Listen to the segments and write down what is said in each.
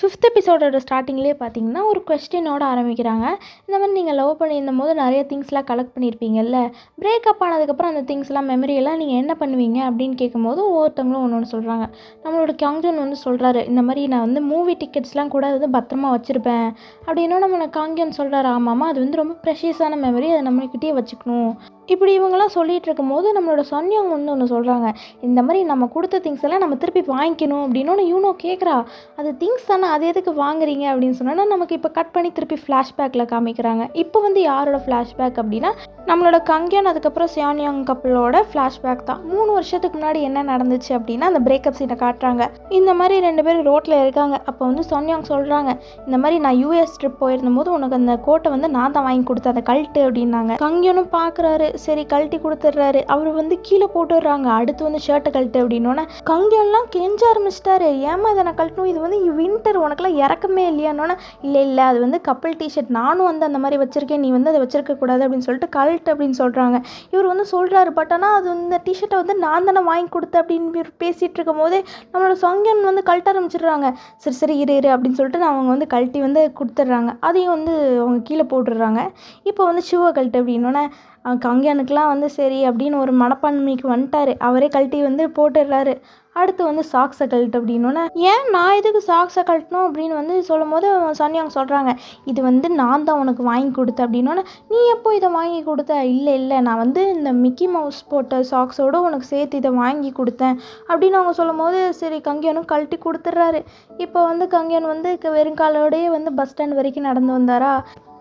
5th எபிசோடோட ஸ்டார்டிங்லேயே பார்த்தீங்கன்னா ஒரு கொஸ்டினோட ஆரம்பிக்கிறாங்க. இந்த மாதிரி நீங்கள் லவ் பண்ணியிருந்த போது நிறைய திங்ஸ்லாம் கலெக்ட் பண்ணியிருப்பீங்கல்ல, பிரேக்கப் ஆனதுக்கப்புறம் அந்த திங்ஸ்லாம் மெமரியெல்லாம் நீங்கள் என்ன பண்ணுவீங்க அப்படின்னு கேட்கும்போது ஒவ்வொருத்தவங்களும் ஒன்று ஒன்று சொல்கிறாங்க. நம்மளோட கியாங்ஜன் வந்து சொல்கிறாரு, இந்த மாதிரி நான் வந்து மூவி டிக்கெட்ஸ்லாம் கூட வந்து பத்திரமா வச்சுருப்பேன் அப்படின்னா நம்மளை காங்கியன் சொல்கிறாரு, ஆமாம்மா அது வந்து ரொம்ப ப்ரெஷியஸான மெமரி, அதை நம்மகிட்டே வச்சுக்கணும். இப்படி இவங்கெல்லாம் சொல்லிகிட்டு இருக்கும்போது நம்மளோட சொன்னியவங்க வந்து ஒன்று சொல்கிறாங்க, இந்த மாதிரி நம்ம கொடுத்த திங்ஸ் எல்லாம் நம்ம திருப்பி வாங்கிக்கணும் அப்படின்னு யூனோ கேட்குறா. அது திங்ஸ் தானே, அது எதுக்கு வாங்குறீங்க அப்படின்னு சொன்னால் நமக்கு இப்போ கட் பண்ணி திருப்பி ஃப்ளாஷ்பேக்கில் காமிக்கிறாங்க. இப்போ வந்து யாரோட ஃப்ளாஷ்பேக் அப்படின்னா நம்மளோட கங்கியன் அதுக்கப்புறம் சியானியாங் கப்பலோட ஃப்ளாஷ்பேக் தான். 3 வருஷத்துக்கு முன்னாடி என்ன நடந்துச்சு அப்படின்னா அந்த பிரேக்கப் சீனை காட்டுறாங்க. இந்த மாதிரி 2 பேரும் ரோட்டில் இருக்காங்க. அப்போ வந்து சொன்னியாங் சொல்கிறாங்க, இந்த மாதிரி நான் யூஎஸ் ட்ரிப் போயிருந்தபோது உனக்கு அந்த கோட்டை வந்து நான் தான் வாங்கி கொடுத்தேன், அந்த கல்ட்டு அப்படின்னாங்க. கங்கியனும் பார்க்குறாரு, சரி கழட்டி கொடுத்துட்றாரு. அவர் வந்து கீழே போட்டுடுறாங்க. அடுத்து வந்து ஷர்ட்டை கழட்டு அப்படின்னோன்னே கங்கியன்லாம் கெஞ்ச ஆரம்பிச்சிட்டாரு, ஏமா இதை நான் கழட்டணும், இது வந்து வின்டர், உனக்குலாம் இறக்கமே இல்லையானோன்னே இல்லை அது வந்து கப்பல் டிஷர்ட், நானும் வந்து அந்த மாதிரி வச்சுருக்கேன், நீ வந்து அதை வச்சிருக்க கூடாது அப்படின்னு சொல்லிட்டு அப்படின்னு சொல்கிறாங்க. இவர் வந்து சொல்கிறாரு, பட் ஆனால் அது இந்த டிஷர்ட்டை வந்து நான் தானே வாங்கி கொடுத்தேன் அப்படின்னு பேசிகிட்டு இருக்கும் போதே நம்மளோட சொங்கன் வந்து கழட்ட ஆரம்பிச்சிடுறாங்க. சரி இரு அப்படின்னு சொல்லிட்டு அவங்க வந்து கழட்டி வந்து கொடுத்துட்றாங்க. அதையும் வந்து அவங்க கீழே போட்டுடுறாங்க. இப்போ வந்து ஷூவை கழட்டு அப்படின்னோன்னே கங்கியானுக்கெலாம் வந்து சரி அப்படின்னு ஒரு மனப்பான்மைக்கு வந்துட்டார். அவரே கழட்டி வந்து போட்டுடுறாரு. அடுத்து வந்து சாக்ஸை கழட்டு அப்படின்னோன்னே ஏன் நான் எதுக்கு சாக்ஸை கழட்டணும் அப்படின்னு வந்து சொல்லும் போது சன்யாங் சொல்கிறாங்க, இது வந்து நான் தான் உனக்கு வாங்கி கொடுத்தேன் அப்படின்னோன்னே நீ எப்போ இதை வாங்கி கொடுத்த, இல்லை நான் வந்து இந்த மிக்கி மவுஸ் போட்ட சாக்ஸோடு உனக்கு சேர்த்து இதை வாங்கி கொடுத்தேன் அப்படின்னு அவங்க சொல்லும் போது சரி கங்கியானும் கழட்டி கொடுத்துட்றாரு. இப்போ வந்து கங்கியான் வந்து வெறுங்காலோடையே வந்து பஸ் ஸ்டாண்ட் வரைக்கும் நடந்து வந்தாரா.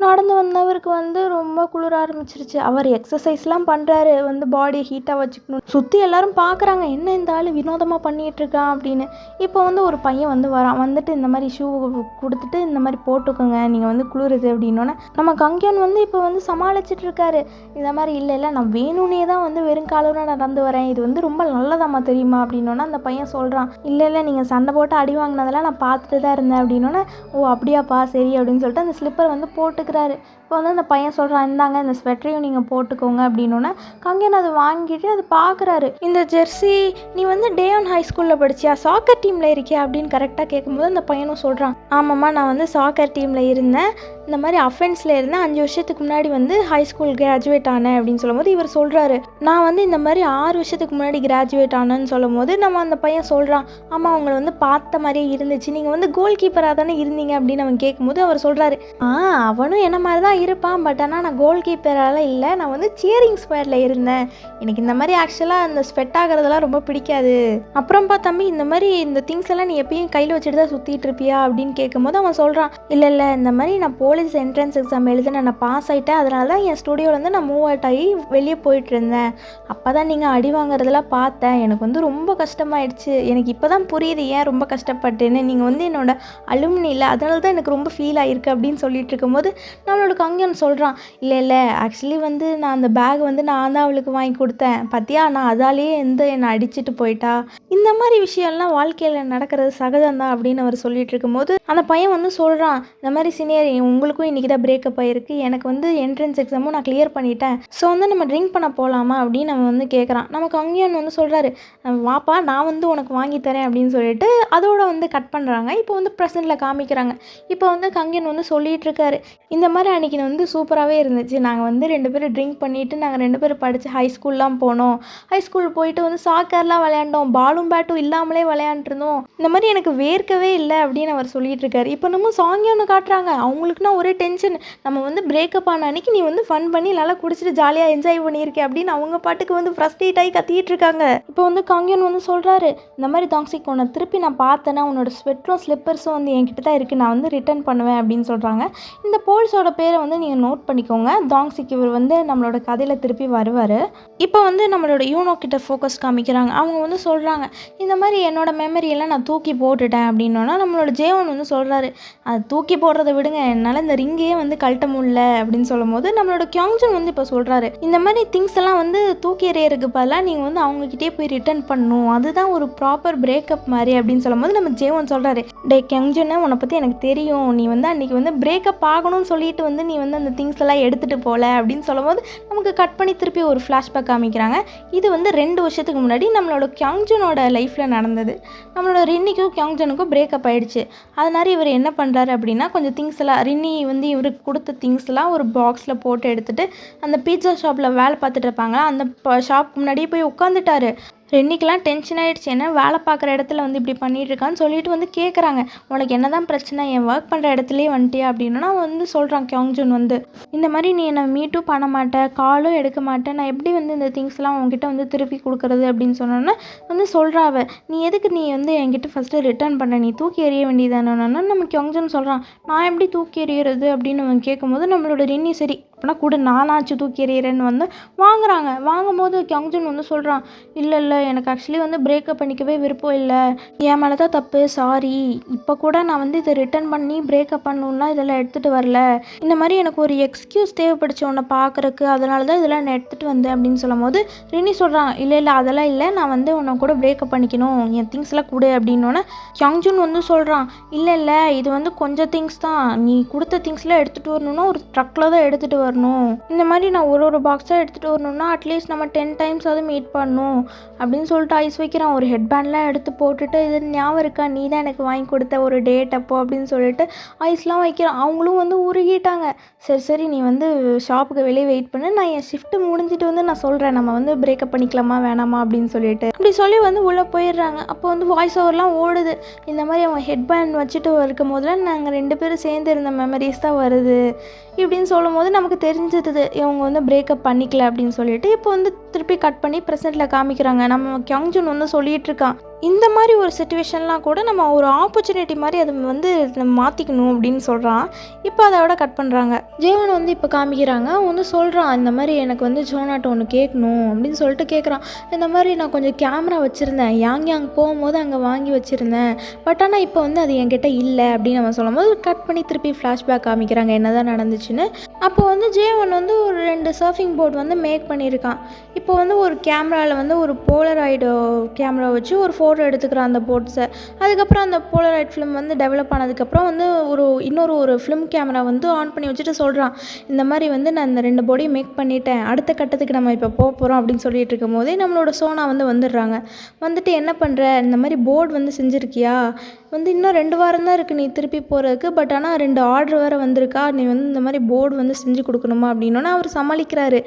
நடந்து வந்தவருக்கு வந்து ரொம்ப குளிர ஆரம்பிச்சிருச்சு. அவர் எக்ஸசைஸ்லாம் பண்ணுறாரு, வந்து பாடி ஹீட்டாக வச்சுக்கணும். சுற்றி எல்லாரும் பார்க்குறாங்க, என்ன இந்த ஆள் வினோதமாக பண்ணிகிட்ருக்கான் அப்படின்னு. இப்போ வந்து ஒரு பையன் வந்து வரான். வந்துட்டு இந்த மாதிரி ஷூ கொடுத்துட்டு இந்த மாதிரி போட்டுக்கோங்க, நீங்கள் வந்து குளிருது அப்படின்னோன்னே நம்ம கங்கியான் வந்து இப்போ வந்து சமாளிச்சுட்டு இருக்காரு. இந்த மாதிரி இல்லை நான் வேணும்னே தான் வந்து வெறுங்காலோட நடந்து வரேன், இது வந்து ரொம்ப நல்லதாம்மா தெரியுமா அப்படின்னோன்னா அந்த பையன் சொல்கிறான், இல்லை நீங்கள் சண்டை போட்டு அடி வாங்கினதெல்லாம் நான் பார்த்துட்டு தான் இருந்தேன் அப்படின்னோன்னே ஓ அப்படியாப்பா சரி அப்படின்னு சொல்லிட்டு அந்த ஸ்லிப்பர் வந்து போட்டுக்கிறாரு. இப்போ வந்து அந்த பையன் சொல்கிறான், இந்தாங்க இந்த ஸ்வெட்டரையும் நீங்கள் போட்டுக்கோங்க அப்படின்னோன்னே கங்கியன் அதை வாங்கிட்டு அதை பார்க்குறாரு. இந்த ஜெர்சி நீ வந்து டேயான் ஹை ஸ்கூலில் படிச்சியா, சாக்கர் டீமில் இருக்கியா அப்படின்னு கரெக்டாக கேட்கும்போது அந்த பையனும் சொல்கிறான், ஆமாம்மா நான் வந்து சாக்கர் டீமில் இருந்தேன், இந்த மாதிரி அஃபென்ஸில் இருந்தேன், 5 வருஷத்துக்கு முன்னாடி வந்து ஹை ஸ்கூல் கிராஜுவேட் ஆனேன் அப்படின்னு சொல்லும்போது இவர் சொல்கிறாரு, நான் வந்து இந்த மாதிரி 6 வருஷத்துக்கு முன்னாடி கிராஜுவேட் ஆனேன்னு சொல்லும் போது நம்ம அந்த பையன் சொல்கிறான், ஆமாம் அவங்களை வந்து பார்த்த மாதிரியே இருந்துச்சு, நீங்கள் வந்து கோல் கீப்பராக தானே இருந்தீங்க அப்படின்னு அவன் கேட்கும்போது அவர் சொல்கிறாரு, அவனும் என்ன மாதிரி தான் இருப்பான், பட் ஆனால் நான் கோல் கீப்பரால் இல்லை, நான் வந்து சியரிங் ஸ்குவாடில் இருந்தேன், எனக்கு இந்த மாதிரி ஆக்சுவலாக அந்த ஸ்வெட் ஆகிறதெல்லாம் ரொம்ப பிடிக்காது. அப்புறம்ப்பா தம்பி இந்த மாதிரி இந்த திங்ஸ் எல்லாம் நீ எப்பயும் கையில் வச்சுட்டு தான் சுற்றிட்டு இருப்பியா அப்படின்னு கேட்கும்போது அவன் சொல்கிறான், இல்லை இந்த மாதிரி நான் போலீஸ் என்ட்ரன்ஸ் எக்ஸாம் எழுதுனேன், நான் பாஸ் ஆகிட்டேன், அதனால தான் என் ஸ்டுடியோலேருந்து நான் மூவ் அவுட் ஆகி வெளியே போயிட்டு இருந்தேன், அப்போ தான் நீங்கள் அடி வாங்குறதெல்லாம் பார்த்தேன், எனக்கு வந்து ரொம்ப கஷ்டமாயிடுச்சு, எனக்கு இப்போ தான் புரியுது ஏன் ரொம்ப கஷ்டப்பட்டேன்னு, நீங்கள் வந்து என்னோட அலுமினியில் அதனால தான் எனக்கு ரொம்ப ஃபீல் ஆகிருக்கு அப்படின்னு சொல்லிட்டு இருக்கும்போது நம்மளோட கங்கியன் சொல்கிறான், இல்லை ஆக்சுவலி வந்து நான் அந்த பேக் வந்து நான் தான் அவளுக்கு வாங்கி கொடுத்தேன், பார்த்தியா நான் அதாலேயே என்னை அடிச்சுட்டு போயிட்டா, இந்த மாதிரி விஷயம்லாம் வாழ்க்கையில் நடக்கிறது சகஜம்தான் அப்படின்னு அவர் சொல்லிட்டு இருக்கும்போது அந்த பையன் வந்து சொல்கிறான், இந்த மாதிரி சீனியர் உங்களுக்கும் இன்றைக்கி தான் பிரேக்கப் ஆகிருக்கு, எனக்கு வந்து என்ட்ரன்ஸ் எக்ஸாமும் நான் கிளியர் பண்ணிட்டேன், ஸோ வந்து நம்ம ட்ரிங்க் பண்ண போகலாமா அப்படின்னு அவன் வந்து கேட்குறான். நமக்கு கங்கியன் வந்து சொல்கிறாரு, வாப்பா நான் வந்து உனக்கு வாங்கி தரேன் அப்படின்னு சொல்லிட்டு அதோட வந்து கட் பண்ணுறாங்க. இப்போ வந்து ப்ரெசென்ட்டில் காமிக்கிறாங்க. இப்போ வந்து கங்கியன் வந்து சொல்லிகிட்டு இருக்காரு, இந்த மாதிரி அன்றைக்கி வந்து சூப்பராகவே இருந்துச்சு, நாங்கள் வந்து 2 பேரும் ட்ரிங்க் பண்ணிவிட்டு நாங்கள் 2 பேரும் படித்து ஹை ஸ்கூல்லாம் போனோம், ஹை ஸ்கூல் போயிட்டு வந்து சாக்கர்லாம் விளையாண்டோம், பாலும் பேட்டும் இல்லாமலே விளையாண்டுருந்தோம், இந்த மாதிரி எனக்கு வேர்க்கவே இல்லை அப்படின்னு அவர் சொல்லிட்டு இருக்காரு. இப்போ நம்ம சாங்கி ஒன்று காட்டுறாங்க, அவங்களுக்குனா ஒரே டென்ஷன், நம்ம வந்து பிரேக்கப் ஆன அன்றைக்கி நீ வந்து ஃபன் பண்ணி நல்லா குடிச்சிட்டு ஜாலியாக என்ஜாய் பண்ணியிருக்கேன் அப்படின்னு அவங்க பாட்டுக்கு வந்து ஃப்ரஸ்ட்ரேட் ஆகி கத்திட்டு இருக்காங்க. இப்போ வந்து காங்கியன் வந்து சொல்கிறாரு, இந்த மாதிரி தாங்ஸிக் உன்னை திருப்பி நான் பார்த்தேன்னா உன்னோட ஸ்வெட்டரும் ஸ்லிப்பர்ஸும் வந்து என்கிட்ட தான் இருக்குது, நான் வந்து ரிட்டர்ன் பண்ணுவேன் அப்படின்னு சொல்கிறாங்க. இந்த போல்ஸோட பேரை வந்து நீங்கள் நோட் பண்ணிக்கோங்க, தாங்ஸிக் இவர் வந்து நம்மளோட கதையில் திருப்பி வருவார். இப்போ வந்து நம்மளோட யூனோ கிட்ட ஃபோக்கஸ் காமிக்கிறாங்க. அவங்க வந்து சொல்கிறாங்க, இந்த மாதிரி என்னோட மெமரியெல்லாம் நான் தூக்கி போட்டுட்டேன் அப்படின்னோன்னா நம்மளோட ஜேவன் வந்து சொல்கிறாரு, அதை தூக்கி போடுறதை விடுங்க, என்னால் இந்த ரிங்கையே வந்து கழட்ட முடியல அப்படின்னு சொல்லும் போது நம்மளோட கியாங்ஜன் வந்து இப்போ சொல்கிறாரு, இந்த மாதிரி திங்ஸ் எல்லாம் வந்து தூக்கி எறியறதுக்கு பதிலாக நீங்கள் வந்து அவங்கக்கிட்டே போய் ரிட்டர்ன் பண்ணணும், அதுதான் ஒரு ப்ராப்பர் பிரேக்கப் மாதிரி அப்படின்னு சொல்லும் போது நம்ம ஜேவன் சொல்கிறாரு, டே கியாங்ஜனை உன்னை பற்றி எனக்கு தெரியும், நீ வந்து அன்றைக்கி வந்து பிரேக்கப் ஆகணும்னு சொல்லிட்டு வந்து நீ வந்து அந்த திங்ஸ் எல்லாம் எடுத்துகிட்டு போகல அப்படின்னு சொல்லும் போது நமக்கு கட் பண்ணி திருப்பி ஒரு ஃப்ளாஷ்பேக் காமிக்கிறாங்க. இது வந்து 2 வருஷத்துக்கு முன்னாடி நம்மளோட கியாங்ஜனோட லைஃப்பில் நடந்தது. நம்மளோட ரின்னிக்கும் கியோங்ஜனுக்கும் பிரேக்கப் ஆகிடுச்சு. அதனால இவர் என்ன பண்ணுறாரு அப்படின்னா, கொஞ்சம் திங்ஸ் எல்லாம் ரின்னி வந்து இவருக்கு கொடுத்த திங்ஸ்லாம் ஒரு பாக்ஸில் போட்டு எடுத்துகிட்டு அந்த பீட்சா ஷாப்பில் வேலை பார்த்துட்டு இருப்பாங்களா அந்த ஷாப்புக்கு முன்னாடியே போய் உட்காந்துட்டாரு. ரென்னிக்கெலாம் டென்ஷன் ஆகிடுச்சு. ஏன்னா வேலை பார்க்குற இடத்துல வந்து இப்படி பண்ணிகிட்டு இருக்கான்னு சொல்லிட்டு வந்து கேட்குறாங்க, உனக்கு என்ன தான் பிரச்சனை, என் ஒர்க் பண்ணுற இடத்துலையே வந்துட்டியா அப்படின்னா வந்து சொல்கிறான் கியோங்ஜுன் வந்து, இந்த மாதிரி நீ என்னை மீட்டும் பண்ண மாட்டேன், காலும் எடுக்க மாட்டேன், நான் எப்படி வந்து இந்த திங்ஸ்லாம் உங்ககிட்ட வந்து திருப்பி கொடுக்குறது அப்படின்னு சொன்னோன்னா வந்து சொல்கிறாவ, நீ எதுக்கு நீ வந்து என்கிட்ட ஃபஸ்ட்டு ரிட்டர்ன் பண்ண, நீ தூக்கி எறிய வேண்டியதானோன்னா நம்ம கியோங்ஜுன் சொல்கிறான், நான் எப்படி தூக்கி எறியறது அப்படின்னு அவன் கேட்கும்போது நம்மளோட ரின்னி சரி அப்படின்னா கூட நானாச்சு தூக்கி எறிகிறேன்னு வந்து வாங்குறாங்க. வாங்கும்போது கியோங்ஜுன் வந்து சொல்கிறான், இல்லை எனக்கு ஆக்சுவலி வந்து பிரேக்கப் பண்ணிக்கவே விருப்பம் இல்லை, என் மேலே தான் தப்பு, சாரி, இப்போ கூட நான் வந்து இதை ரிட்டர்ன் பண்ணி பிரேக்கப் பண்ணணுன்னா இதெல்லாம் எடுத்துகிட்டு வரல, இந்த மாதிரி எனக்கு ஒரு எக்ஸ்கியூஸ் தேவைப்படுச்சு உன்னை பார்க்குறக்கு, அதனால தான் இதெல்லாம் நான் எடுத்துகிட்டு வந்தேன் அப்படின்னு சொல்லும் போது ரின்னி சொல்கிறான், இல்லை அதெல்லாம் இல்லை, நான் வந்து உன்னை கூட பிரேக்கப் பண்ணிக்கணும், என் திங்ஸ்லாம் கொடு அப்படின்னோன்னே கியோங்ஜுன் வந்து சொல்கிறான், இல்லை இது வந்து கொஞ்சம் திங்ஸ் தான், நீ கொடுத்த திங்ஸ்லாம் எடுத்துகிட்டு வரணுன்னா ஒரு ட்ரக்கில் தான் எடுத்துகிட்டு வரணும், இந்த மாதிரி நான் ஒரு பாக்ஸாக எடுத்துகிட்டு வரணும்னா அட்லீஸ்ட் நம்ம 10 times அது மீட் பண்ணணும் அப்படின்னு சொல்லிட்டு ஐஸ் வைக்கிறான். ஒரு ஹெட்பேண்ட்லாம் எடுத்து போட்டுட்டு, இது ஞாபகம் இருக்கா, நீ தான் எனக்கு வாங்கி கொடுத்த ஒரு டேட் அப்போ அப்படின்னு சொல்லிட்டு ஐஸ்லாம் வைக்கிறான். அவங்களும் வந்து உருகிட்டாங்க. சரி நீ வந்து ஷாப்புக்கு வெளியே வெயிட் பண்ணு, நான் என் ஷிஃப்ட்டு முடிஞ்சிட்டு வந்து நான் சொல்கிறேன், நம்ம வந்து பிரேக்கப் பண்ணிக்கலாமா வேணாமா அப்படின்னு சொல்லிட்டு அப்படி சொல்லி வந்து உள்ளே போயிடுறாங்க. அப்போ வந்து வாய்ஸ் ஓவர்லாம் ஓடுது. இந்த மாதிரி அவன் ஹெட்பேண்ட் வச்சுட்டு இருக்கும் போதெல்லாம் நாங்கள் 2 பேரும் சேர்ந்து இருந்த மெமரிஸ் தான் வருது இப்படின்னு சொல்லும் போது நமக்கு தெரிஞ்சிடுது இவங்க வந்து பிரேக்கப் பண்ணிக்கல அப்படின்னு சொல்லிட்டு. இப்போ வந்து திருப்பி கட் பண்ணி ப்ரெசென்ட்டில் காமிக்கிறாங்க. நம்ம கியோங்ஜுன் வந்து சொல்லிட்டு இருக்கான், இந்த மாதிரி ஒரு சிச்சுவேஷன்லாம் கூட நம்ம ஒரு ஆப்பர்ச்சுனிட்டி மாதிரி அதை வந்து நம்ம மாற்றிக்கணும் அப்படின்னு சொல்கிறான். இப்போ அதோட கட் பண்ணுறாங்க. ஜேவன் வந்து இப்போ காமிக்கிறாங்க. அவன் வந்து சொல்கிறான், இந்த மாதிரி எனக்கு வந்து ஜோனாட்ட ஒன்று கேட்கணும் அப்படின்னு சொல்லிட்டு கேட்குறான். இந்த மாதிரி நான் கொஞ்சம் கேமரா வச்சுருந்தேன், யாங் போகும்போது அங்கே வாங்கி வச்சுருந்தேன், பட் ஆனால் இப்போ வந்து அது என்கிட்ட இல்லை அப்படின்னு அவன் சொல்லும் போது கட் பண்ணி திருப்பி ஃப்ளாஷ்பேக் காமிக்கிறாங்க என்ன தான் நடந்துச்சுன்னு. அப்போ வந்து ஜேவன் வந்து ஒரு 2 சர்ஃபிங் போர்டு வந்து மேக் பண்ணியிருக்கான். இப்போ வந்து ஒரு கேமராவில் வந்து ஒரு போலராய்டு கேமரா வச்சு ஒரு ஃபோட்டோ எடுத்துக்கிறான் அந்த போட்ஸை. அதுக்கப்புறம் அந்த போலராய்ட் ஃபிலிம் வந்து டெவலப் ஆனதுக்கப்புறம் வந்து இன்னொரு ஃபிலிம் கேமரா வந்து ஆன் பண்ணி வச்சுட்டு சொல்கிறான், இந்த மாதிரி வந்து நான் இந்த 2 போர்டையும் மேக் பண்ணிட்டேன், அடுத்த கட்டத்துக்கு நம்ம இப்போ போகிறோம் அப்படின்னு சொல்லிட்டு இருக்கும் போதே நம்மளோட சோனா வந்து வந்துடுறாங்க. வந்துட்டு என்ன பண்ணுற, இந்த மாதிரி போர்டு வந்து செஞ்சுருக்கியா, வந்து இன்னும் 2 வாரம் தான் இருக்குது நீ திருப்பி போகிறதுக்கு, பட் ஆனால் 2 ஆர்டர் வேறு வந்திருக்கா, நீ வந்து இந்த மாதிரி போர்டு வந்து செஞ்சு கொடுக்கணுமா அப்படின்னோன்னே அவர் சமாளிக்கிறாரு.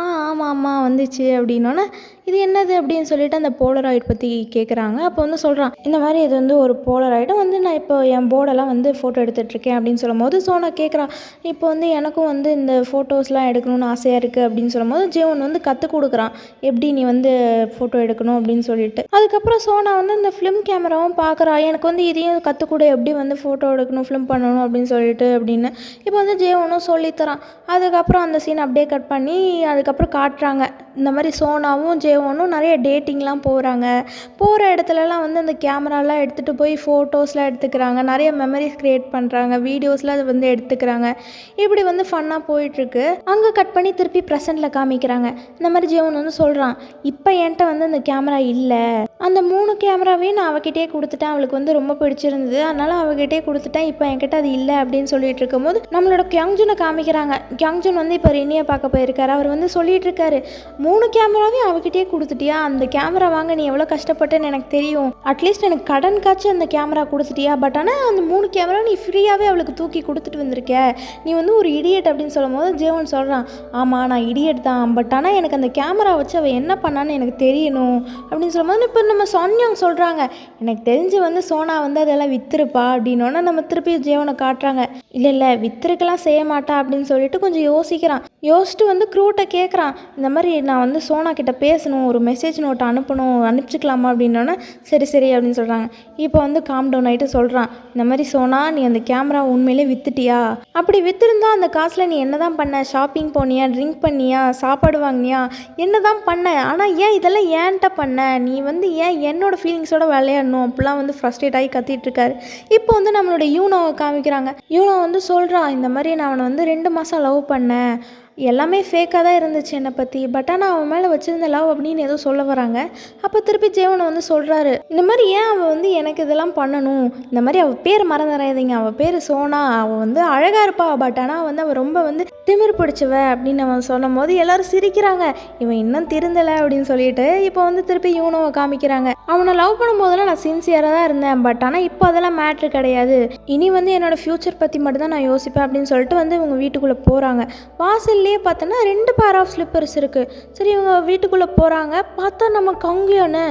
ஆமாம் வந்துச்சு அப்படின்னோன்னே இது என்னது அப்படின்னு சொல்லிட்டு அந்த போலராய்டு பற்றி கேட்குறாங்க. அப்போ வந்து சொல்கிறான், இந்த மாதிரி இது வந்து ஒரு போலராய்டு வந்து நான் இப்போ என் போர்டெல்லாம் வந்து ஃபோட்டோ எடுத்துகிட்ருக்கேன் அப்படின்னு சொல்லும் போது சோனா கேட்குறான், இப்போ வந்து எனக்கும் வந்து இந்த ஃபோட்டோஸ்லாம் எடுக்கணும்னு ஆசையாக இருக்குது அப்படின்னு சொல்லும் போது ஜேவன் வந்து கற்றுக் கொடுக்குறான் எப்படி நீ வந்து ஃபோட்டோ எடுக்கணும் அப்படின்னு சொல்லிட்டு. அதுக்கப்புறம் சோனா வந்து இந்த ஃபிலிம் கேமராவும் பார்க்குறா, எனக்கு வந்து இதையும் கற்றுக்கூட எப்படி வந்து ஃபோட்டோ எடுக்கணும் ஃபிலிம் பண்ணணும் அப்படின்னு சொல்லிட்டு அப்படின்னு. இப்போ வந்து ஜேவனும் சொல்லித்தரான். அதுக்கப்புறம் அந்த சீன் அப்படியே கட் பண்ணி அதுக்கப்புறம் காட்டுறாங்க. இந்த மாதிரி சோனாவும் ஜேவனும் நிறைய டேட்டிங்லாம் போகிற இடத்துலலாம் வந்து அந்த கேமராலாம் எடுத்துகிட்டு போய் ஃபோட்டோஸ்லாம் எடுத்துக்கிறாங்க, நிறைய மெமரிஸ் க்ரியேட் பண்ணுறாங்க, வீடியோஸ்லாம் அது வந்து எடுத்துக்கிறாங்க. இப்படி வந்து ஃபன்னாக போயிட்டுருக்கு. அங்கே கட் பண்ணி திருப்பி ப்ரெசென்ட்டில் காமிக்கிறாங்க. இந்த மாதிரி ஜேவன் வந்து சொல்கிறான், இப்போ என்கிட்ட வந்து அந்த கேமரா இல்லை, அந்த 3 கேமராவையும் நான் அவகிட்டே கொடுத்துட்டேன், அவளுக்கு வந்து ரொம்ப பிடிச்சிருந்தது, அதனால் அவகிட்டே கொடுத்துட்டேன், இப்போ என்கிட்ட அது இல்லை அப்படின்னு சொல்லிட்டு இருக்கும்போது நம்மளோட கியோங்ஜுனை காமிக்கிறாங்க. கியோங்ஜுன் வந்து இப்போ ரின்னியை பார்க்க போயிருக்காரு. அவர் வந்து சொல்லிட்டு இருக்காரு, 3 கேமராவையும் அவகிட்டே கொடுத்துட்டியா, அந்த கேமரா வாங்க நீ எவ்வளோ கஷ்டப்பட்டேன்னு எனக்கு தெரியும், அட்லீஸ்ட் எனக்கு கடன் காய்ச்சி அந்த கேமரா கொடுத்துட்டியா, பட் ஆனால் அந்த 3 கேமரா நீ ஃப்ரீயாகவே அவளுக்கு தூக்கி கொடுத்துட்டு வந்திருக்க, நீ வந்து ஒரு இடியட் அப்படின்னு சொல்லும் போது ஜேவன் சொல்கிறான், ஆமாம் நான் இடியட் தான், பட் ஆனால் எனக்கு அந்த கேமரா வச்சு அவள் என்ன பண்ணான்னு எனக்கு தெரியணும் அப்படின்னு சொல்லும்போது இப்போ நம்ம சொன்னியாங்க சொல்கிறாங்க, எனக்கு தெரிஞ்சு வந்து சோனா வந்து அதெல்லாம் விற்றுருப்பா அப்படின்னோன்னா நம்ம திருப்பி ஜேவனை காட்டுறாங்க. இல்லை விற்றுருக்கெல்லாம் செய்ய மாட்டா அப்படின்னு சொல்லிட்டு கொஞ்சம் யோசிக்கிறான். யோசிச்சுட்டு வந்து க்ரூட்டை கேட்குறான், இந்த மாதிரி நான் வந்து சோனா கிட்ட பேசணும், ஒரு மெசேஜ் நோட்டை அனுப்பிச்சிக்கலாமா அப்படின்னோன்னா சரி அப்படின்னு சொல்கிறாங்க. இப்போ வந்து காம் டவுன் ஆகிட்டு சொல்கிறான், இந்த மாதிரி சோனா நீ அந்த கேமரா உண்மையிலே விற்றுட்டியா, அப்படி விற்றுருந்தா அந்த காசில் நீ என்ன தான் பண்ண, ஷாப்பிங் போனியா, ட்ரிங்க் பண்ணியா, சாப்பாடு வாங்கினியா, என்ன தான் பண்ண, ஆனால் ஏன் இதெல்லாம் ஏன்ட்ட பண்ண, நீ வந்து ஏன் என்னோட ஃபீலிங்ஸோட விளையாடணும் அப்படிலாம் வந்து ஃப்ரஸ்ட்ரேட் ஆகி கத்திட்டு இருக்காரு. இப்போ வந்து நம்மளோட யூனோவை காமிக்கிறாங்க. யூனோ வந்து சொல்கிறான், இந்த மாதிரி நான் அவனை வந்து 2 மாதம் லவ் பண்ணேன், எல்லாமே ஃபேக்காக தான் இருந்துச்சு என்னை பற்றி. பட் ஆனால் அவன் மேலே வச்சுருந்த லவ் அப்படின்னு ஏதோ சொல்ல வராங்க. அப்போ திருப்பி ஜெயவன் வந்து சொல்கிறாரு, இந்த மாதிரி ஏன் அவள் வந்து எனக்கு இதெல்லாம் பண்ணணும், இந்த மாதிரி அவள் பேர் மறந்துடாதீங்க, அவள் பேர் சோனா, அவள் வந்து அழகாக இருப்பா, பட் ஆனால் வந்து அவள் ரொம்ப வந்து திமிர் பிடிச்சவ அப்படின்னு அவன் சொன்னும் போது எல்லாரும் சிரிக்கிறாங்க. இவன் இன்னும் திருந்தலை அப்படின்னு சொல்லிட்டு இப்போ வந்து திருப்பி யூனோவை காமிக்கிறாங்க. அவனை லவ் பண்ணும்போதெல்லாம் நான் சின்சியராக தான் இருந்தேன், பட் ஆனால் இப்போ அதெல்லாம் மேட்ரு கிடையாது, இனி வந்து என்னோட ஃப்யூச்சர் பற்றி மட்டும் தான் நான் யோசிப்பேன் அப்படின்னு சொல்லிட்டு வந்து இவங்க வீட்டுக்குள்ளே போகிறாங்க. வாசல்லையே பார்த்தோன்னா 2 பேர் ஆஃப் ஸ்லிப்பர்ஸ் இருக்குது. சரி இவங்க வீட்டுக்குள்ளே போகிறாங்க. பார்த்தா நம்ம கங்கியோன்னு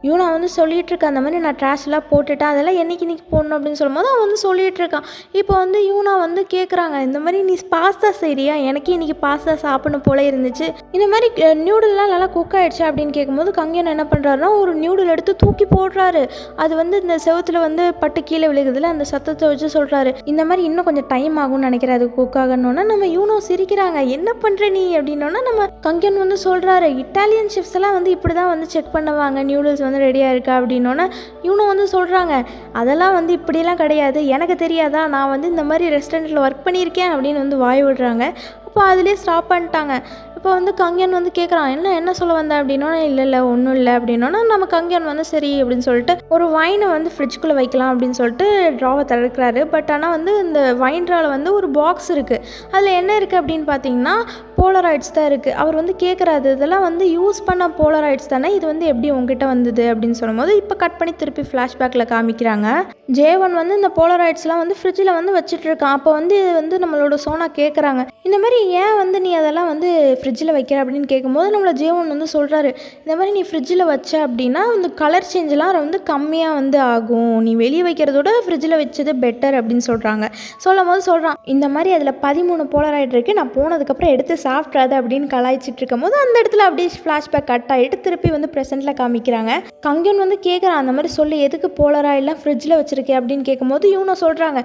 யூனா வந்து சொல்லிகிட்டு இருக்கான், அந்த மாதிரி நான் ட்ராஷ்லாம் போட்டுட்டேன், அதெல்லாம் என்னைக்கு போடணும் அப்படின்னு சொல்லும்போது அவன் வந்து சொல்லிகிட்டு இருக்கான். இப்போ வந்து யூனா வந்து கேட்குறாங்க, இந்த மாதிரி நீ பாஸ்தா செய்றியா, எனக்கு இன்றைக்கி பாஸ்தா சாப்பிடணும் போல இருந்துச்சு, இந்த மாதிரி நியூடுல்லாம் நல்லா குக் ஆகிடுச்சு அப்படின்னு கேட்கும்போது கங்கியன் என்ன பண்ணுறாருன்னா ஒரு நியூடில் எடுத்து தூக்கி போடுறாரு. அது வந்து இந்த செவத்தில் வந்து பட்டு கீழே விழுகுதுல, அந்த சத்தத்தை வச்சு சொல்கிறாரு, இந்த மாதிரி இன்னும் கொஞ்சம் டைம் ஆகும்னு நினைக்கிறேன் அது குக் ஆகணும்னா. நம்ம யூனோ சிரிக்கிறாங்க, என்ன பண்ணுற நீ அப்படின்னோன்னா நம்ம கங்கியன் வந்து சொல்கிறாரு, இட்டாலியன் ஷெஃப்ஸ் எல்லாம் வந்து இப்படி தான் வந்து செக் பண்ணுவாங்க நியூடுல்ஸ் வந்து ரெடியாக இருக்கா அப்படின்னோன்னா யூனோ வந்து சொல்கிறாங்க, அதெல்லாம் வந்து இப்படியெல்லாம் கிடையாது, எனக்கு தெரியாதா, நான் வந்து இந்த மாதிரி ரெஸ்டாரண்ட்டில் ஒர்க் பண்ணியிருக்கேன் அப்படின்னு வந்து வாய் விடுறாங்க. அப்போ அதிலே ஸ்டாப் பண்ணிட்டாங்க. இப்போ வந்து கங்கியன் வந்து கேட்குறான், என்ன சொல்ல வந்த அப்படின்னோன்னா இல்லை ஒன்றும் இல்லை அப்படின்னோன்னா நம்ம கங்கியன் வந்து சரி அப்படின்னு சொல்லிட்டு ஒரு வைனை வந்து ஃப்ரிட்ஜுக்குள்ளே வைக்கலாம் அப்படின்னு சொல்லிட்டு ட்ராவை திறக்கிறாரு. பட் ஆனால் வந்து இந்த வைன் ட்ராவில் வந்து ஒரு பாக்ஸ் இருக்குது. அதில் என்ன இருக்குது அப்படின்னு பார்த்தீங்கன்னா போலராய்ட்ஸ் தான் இருக்குது. அவர் வந்து கேட்குறாரு, இதெல்லாம் வந்து யூஸ் பண்ண போலராய்ட்ஸ் தானே, இது வந்து எப்படி உங்ககிட்ட வந்தது அப்படின்னு சொல்லும்போது இப்போ கட் பண்ணி திருப்பி ஃப்ளாஷ்பேக்கில் காமிக்கிறாங்க. ஜேவன் வந்து இந்த போலராய்ட்ஸ்லாம் வந்து ஃப்ரிட்ஜில் வந்து வச்சுட்டு இருக்கான். அப்போ வந்து இது வந்து நம்மளோட சோனா கேட்குறாங்க, இந்த மாதிரி ஏன் வந்து நீ அதெல்லாம் வந்து ஃப்ரிட்ஜில் வைக்கிற அப்படின்னு கேட்கும்போது நம்மளோட ஜேவன் வந்து சொல்கிறாரு, இந்த மாதிரி நீ ஃப்ரிட்ஜில் வச்ச அப்படின்னா வந்து கலர் சேஞ்செலாம் வந்து கம்மியாக வந்து ஆகும், நீ வெளியே வைக்கிறதோட ஃப்ரிட்ஜில் வச்சது பெட்டர் அப்படின்னு சொல்கிறாங்க. சொல்லும் போது சொல்கிறான், இந்த மாதிரி அதில் 13 போலராய்டு இருக்குது, நான் போனதுக்கப்புறம் எடுத்து சாப்பிட்றாது அப்படின்னு கலாய்ச்சிட்டு இருக்கும் போது அந்த இடத்துல அப்படியே ஃப்ளாஷ்பேக் கட் ஆகிட்டு திருப்பி வந்து ப்ரெசென்ட்டில் காமிக்கிறாங்க. கங்கன் வந்து கேட்குறான், அந்த மாதிரி சொல்லி எதுக்கு போலராய்டெலாம் ஃப்ரிட்ஜில் வச்சுருக்கேன் அப்படின்னு கேட்கும்போது இவனை சொல்கிறாங்க,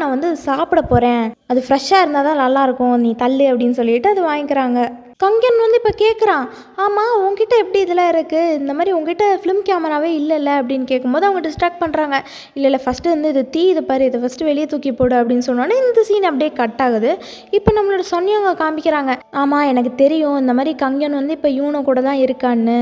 நான் வந்து சாப்பிட போகிறேன், அது ஃப்ரெஷ்ஷாக இருந்தால் தான் நல்லாயிருக்கும், நீ தள்ளு அப்படின்னு சொல்லிட்டு அது வாங்கிக்கிறாங்க. கங்கன் வந்து இப்போ கேட்குறான், ஆமாம் உங்ககிட்ட எப்படி இதெல்லாம் இருக்குது, இந்த மாதிரி உங்ககிட்ட ஃபிலிம் கேமராவே இல்லைல்ல அப்படின்னு கேட்கும்போது அவங்க டிஸ்ட்ராக்ட் பண்ணுறாங்க. இல்லை ஃபஸ்ட்டு வந்து இது இது பாரு, இதை ஃபஸ்ட்டு வெளியே தூக்கி போடு அப்படின்னு சொன்னோன்னே இந்த சீன் அப்படியே கட் ஆகுது. இப்போ நம்மளோட சொன்னியவங்க காமிக்கிறாங்க, ஆமாம் எனக்கு தெரியும் இந்த மாதிரி கங்கன் வந்து இப்போ யூனோ கூட தான் இருக்கான்னு,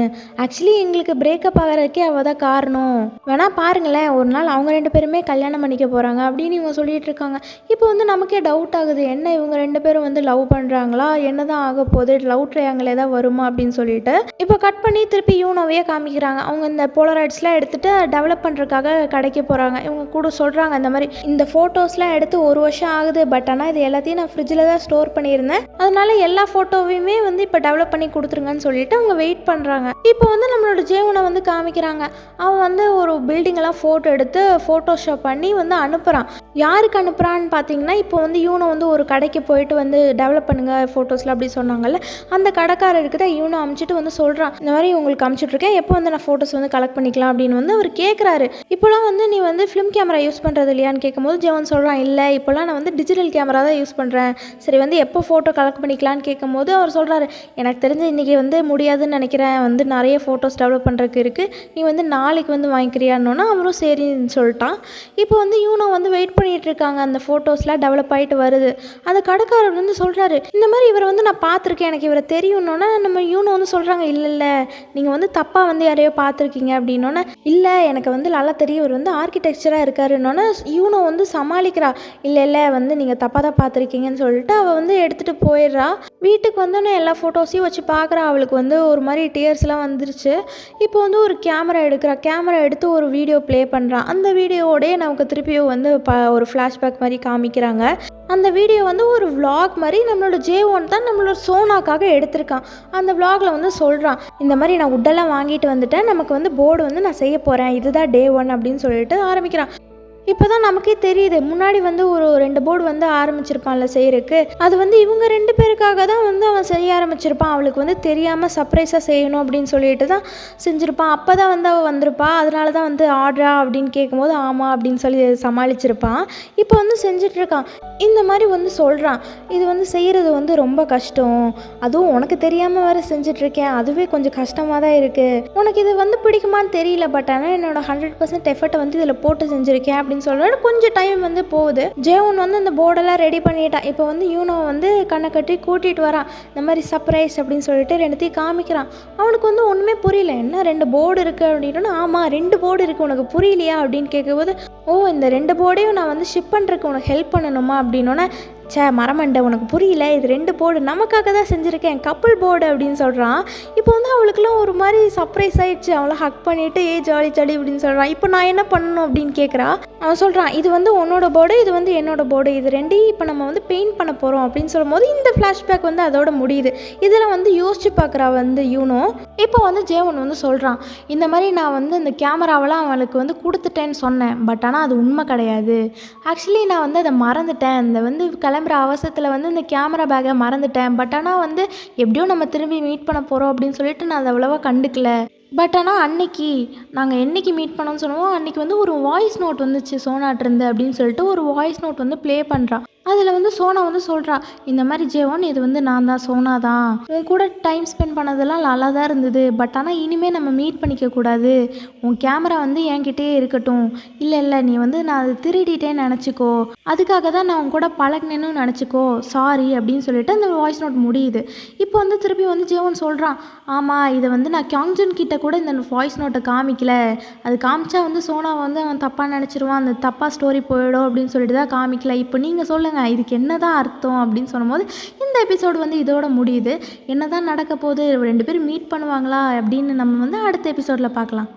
ஆக்சுவலி எங்களுக்கு பிரேக்கப் ஆகிறதுக்கே அவள் தான் காரணம், வேணால் பாருங்களேன் ஒரு நாள் அவங்க 2 பேருமே கல்யாணம் பண்ணிக்க போகிறாங்க அப்படின்னு இவங்க சொல்லிட்டு இருக்காங்க. இப்போ வந்து நமக்கே டவுட் ஆகுது, என்ன இவங்க 2 பேரும் வந்து லவ் பண்ணுறாங்களா, என்ன தான் ஆக போகுது, லவ் ட்ரையாங்கிள் ஏதாவது வருமா அப்படின்னு சொல்லிட்டு இப்போ கட் பண்ணி திருப்பி யூனோவையே காமிக்கிறாங்க. அவங்க இந்த போலராய்ட்ஸ்லாம் எடுத்துகிட்டு டெவலப் பண்ணுறதுக்காக கடைக்கு போகிறாங்க. இவங்க கூட சொல்கிறாங்க, இந்த மாதிரி இந்த ஃபோட்டோஸ்லாம் எடுத்து 1 வருஷம் ஆகுது, பட் ஆனால் இது எல்லாத்தையும் நான் ஃப்ரிட்ஜில் தான் ஸ்டோர் பண்ணியிருந்தேன், அதனால எல்லா ஃபோட்டோவையுமே வந்து இப்போ டெவலப் பண்ணி கொடுத்துருங்கன்னு சொல்லிட்டு அவங்க வெயிட் பண்ணுறாங்க. இப்போ வந்து நம்மளோட ஜேவனை வந்து காமிக்கிறாங்க. அவன் வந்து ஒரு பில்டிங்கெல்லாம் ஃபோட்டோ எடுத்து ஃபோட்டோஷாப் பண்ணி வந்து அனுப்புகிறான். யாருக்கு அனுப்புகிறான்னு பார்த்தீங்கன்னா இப்போ வந்து யூனோ வந்து ஒரு கடைக்கு போயிட்டு வந்து டெவலப் பண்ணுங்கள் ஃபோட்டோஸ்லாம் அப்படி சொன்னாங்கல்ல, அந்த கடைக்காரருக்கு தான் யூனோ அமுச்சிட்டு வந்து சொல்கிறான், இந்த மாதிரி உங்களுக்கு அமுச்சிட்ருக்கேன், எப்போ வந்து நான் ஃபோட்டோஸ் வந்து கலெக்ட் பண்ணிக்கலாம் அப்படின்னு வந்து அவர் கேட்குறாரு. இப்போலாம் வந்து நீ வந்து ஃபிலிம் கேமரா யூஸ் பண்ணுறது இல்லையான்னு கேட்கும்போது ஜெவன் சொல்கிறான், இல்லை இப்போலாம் நான் வந்து டிஜிட்டல் கேமரா தான் யூஸ் பண்ணுறேன், சரி வந்து எப்போ ஃபோட்டோ கலெக்ட் பண்ணிக்கலான்னு கேட்கும்போது அவர் சொல்கிறாரு, எனக்கு தெரிஞ்சு இன்றைக்கி வந்து முடியாதுன்னு நினைக்கிறேன், வந்து நிறைய ஃபோட்டோஸ் டெவலப் பண்ணுறதுக்கு இருக்குது, நீ வந்து நாளைக்கு வந்து வாங்கிக்கிறியான்னொன்னா அவரும் சரின்னு சொல்லிட்டான். இப்போ வந்து யூனோ வந்து வெயிட் பண்ணிகிட்டு இருக்காங்க, அந்த ஃபோட்டோஸ்லாம் டெவலப் ஆகிட்டு வருது. அந்த கடைக்காரர் வந்து சொல்கிறாரு, இந்த மாதிரி இவரை வந்து நான் பார்த்துருக்கேன், எனக்கு இவரை தெரியும்னோன்னா நம்ம யூனோ வந்து சொல்கிறாங்க, இல்லை நீங்கள் வந்து தப்பாக வந்து யாரையோ பார்த்துருக்கீங்க அப்படின்னோன்னே, இல்லை எனக்கு வந்து நல்லா தெரியும் இவர் வந்து ஆர்கிடெக்சராக இருக்காருன்னொன்னே யூனோ வந்து சமாளிக்கிறா, இல்லை வந்து நீங்கள் தப்பாக தான் பார்த்துருக்கீங்கன்னு சொல்லிட்டு அவள் வந்து எடுத்துகிட்டு போயிடுறா. வீட்டுக்கு வந்தோன்னே எல்லா ஃபோட்டோஸையும் வச்சு பார்க்குறா, அவளுக்கு வந்து ஒரு மாதிரி டியர்ஸ்லாம் வந்துருச்சு. இப்போ வந்து ஒரு கேமரா எடுத்து ஒரு வீடியோ ப்ளே பண்ணுறான். அந்த வீடியோவோடய நமக்கு திருப்பியும் வந்து ஒரு ஃப்ளாஷ்பேக் மாதிரி காமிக்கிறாங்க. அந்த வீடியோ வந்து ஒரு விளாக் மாதிரி நம்மளோட ஜேவன் தான் நம்மளோட சோனாக்காக எடுத்திருக்கான். அந்த விளாகில் வந்து சொல்கிறான், இந்த மாதிரி நான் உட்டெல்லாம் வாங்கிட்டு வந்துட்டேன், நமக்கு வந்து போர்டு வந்து நான் செய்ய போகிறேன், இதுதான் டே 1 அப்படின்னு சொல்லிட்டு ஆரம்பிக்கிறான். இப்போ தான் நமக்கே தெரியுது, முன்னாடி வந்து ஒரு 2 போர்டு வந்து ஆரம்பிச்சிருப்பான்ல செய்கிறதுக்கு, அது வந்து இவங்க 2 பேருக்காக தான் வந்து அவன் செய்ய ஆரம்பிச்சிருப்பான். அவளுக்கு வந்து தெரியாமல் சர்ப்ரைஸாக செய்யணும் அப்படின்னு சொல்லிட்டு தான் செஞ்சுருப்பான். அப்போ தான் வந்து அவள் வந்திருப்பா, அதனால தான் வந்து ஆர்டரா அப்படின்னு கேட்கும்போது ஆமாம் அப்படின்னு சொல்லி சமாளிச்சிருப்பான். இப்போ வந்து செஞ்சிட்ருக்கான். இந்த மாதிரி வந்து சொல்கிறான், இது வந்து செய்கிறது வந்து ரொம்ப கஷ்டம், அதுவும் உனக்கு தெரியாமல் வேறு செஞ்சிட்ருக்கேன், அதுவே கொஞ்சம் கஷ்டமாக தான் இருக்குது, உனக்கு இது வந்து பிடிக்குமான்னு தெரியல, பட் ஆனால் என்னோட 100% எஃபர்ட்டை வந்து இதில் போட்டு செஞ்சுருக்கேன் அப்படின்னு அப்படின்னு சொல்லிட்டு கொஞ்சம் டைம் வந்து போகுது. ஜேவன் வந்து அந்த போர்டெல்லாம் ரெடி பண்ணிட்டான். இப்போ வந்து யூனோ வந்து கண்ணை கட்டி கூட்டிகிட்டு வரான். இந்த மாதிரி சர்ப்ரைஸ் அப்படின்னு சொல்லிட்டு 2த்தையும் காமிக்கிறான். அவனுக்கு வந்து ஒன்றுமே புரியல. என்ன 2 போர்டு இருக்குது அப்படின்னா, ஆமாம் 2 போர்டு இருக்குது, உனக்கு புரியலையா அப்படின்னு கேட்கும்போது, ஓ இந்த 2 போர்டையும் நான் வந்து ஷிப் பண்ணுறதுக்கு உனக்கு ஹெல்ப் பண்ணணுமா அப்படின்னோன்னே, மரமண்டை உனக்கு புரியல, இது 2 போர்டு நமக்காக தான் செஞ்சுருக்கேன், கப்புள் போர்டு அப்படின்னு சொல்கிறான். இப்போ வந்து அவளுக்குலாம் ஒரு மாதிரி சர்ப்ரைஸ் ஆகிடுச்சு. அவளை ஹக் பண்ணிவிட்டு ஜாலி ஜாலி அப்படின்னு சொல்கிறான். இப்போ நான் என்ன பண்ணணும் அப்படின்னு கேட்குறா. அவன் சொல்கிறான், இது வந்து உன்னோட போர்டு, இது வந்து என்னோட போர்டு, இது 2ஐயும் இப்போ நம்ம வந்து பெயிண்ட் பண்ண போகிறோம் அப்படின்னு சொல்லும்போது இந்த ஃப்ளாஷ்பேக் வந்து அதோட முடியுது. இதில் வந்து யோசிச்சு பார்க்குறா வந்து யூனோ. இப்போ வந்து ஜேவன் வந்து சொல்கிறான், இந்த மாதிரி நான் வந்து இந்த கேமராவெல்லாம் அவளுக்கு வந்து கொடுத்துட்டேன்னு சொன்னேன், பட் ஆனால் அது உண்மை கிடையாது. ஆக்சுவலி நான் வந்து அதை மறந்துட்டேன். இந்த வந்து கிளம்புற அவசரத்தில் வந்து இந்த கேமரா பேக்கை மறந்துட்டேன். பட் ஆனால் வந்து எப்படியும் நம்ம திரும்பி மீட் பண்ண போகிறோம் அப்படின்னு சொல்லிட்டு நான் அதை அவ்வளோவா கண்டுக்கல. பட் ஆனால் அன்னைக்கு நாங்கள் என்றைக்கு மீட் பண்ணோன்னு சொல்லுவோம், அன்றைக்கி வந்து ஒரு வாய்ஸ் நோட் வந்துச்சு சோனாட்டிருந்து அப்படின்னு சொல்லிட்டு ஒரு வாய்ஸ் நோட் வந்து ப்ளே பண்ணுறான். அதில் வந்து சோனா வந்து சொல்கிறா, இந்த மாதிரி ஜேவன் இது வந்து நான் தான், சோனா தான், உன் கூட டைம் ஸ்பெண்ட் பண்ணதெல்லாம் நல்லா தான் இருந்தது, பட் ஆனால் இனிமேல் நம்ம மீட் பண்ணிக்கக்கூடாது, உன் கேமரா வந்து என்கிட்டயே இருக்கட்டும், இல்லை நீ வந்து நான் அதை திருடிட்டேன்னு நினச்சிக்கோ, அதுக்காக தான் நான் உன் கூட பழகினேன்னு நினச்சிக்கோ, சாரி அப்படின்னு சொல்லிட்டு அந்த வாய்ஸ் நோட் முடியுது. இப்போ வந்து திருப்பி வந்து ஜேவன் சொல்கிறான், ஆமாம் இதை வந்து நான் கியாங்ஜுன் கிட்ட கூட இந்த வாய்ஸ் நோட்டை காமிக்கல, அது காமிச்சா வந்து சோனா வந்து அவன் தப்பாக நினச்சிருவான், அந்த தப்பாக ஸ்டோரி போயிடும் அப்படின்னு சொல்லிட்டு தான் காமிக்கல, இப்போ நீங்கள் சொல்லுங்கள் இதுக்கு என்னதான் அர்த்தம் அப்படின்னு சொல்லும்போது இந்த எபிசோடு வந்து இதோட முடியுது. என்னதான் நடக்க போகுது, 2 பேரும் மீட் பண்ணுவாங்களா அப்படின்னு நம்ம வந்து அடுத்த எபிசோடில் பார்க்கலாம்.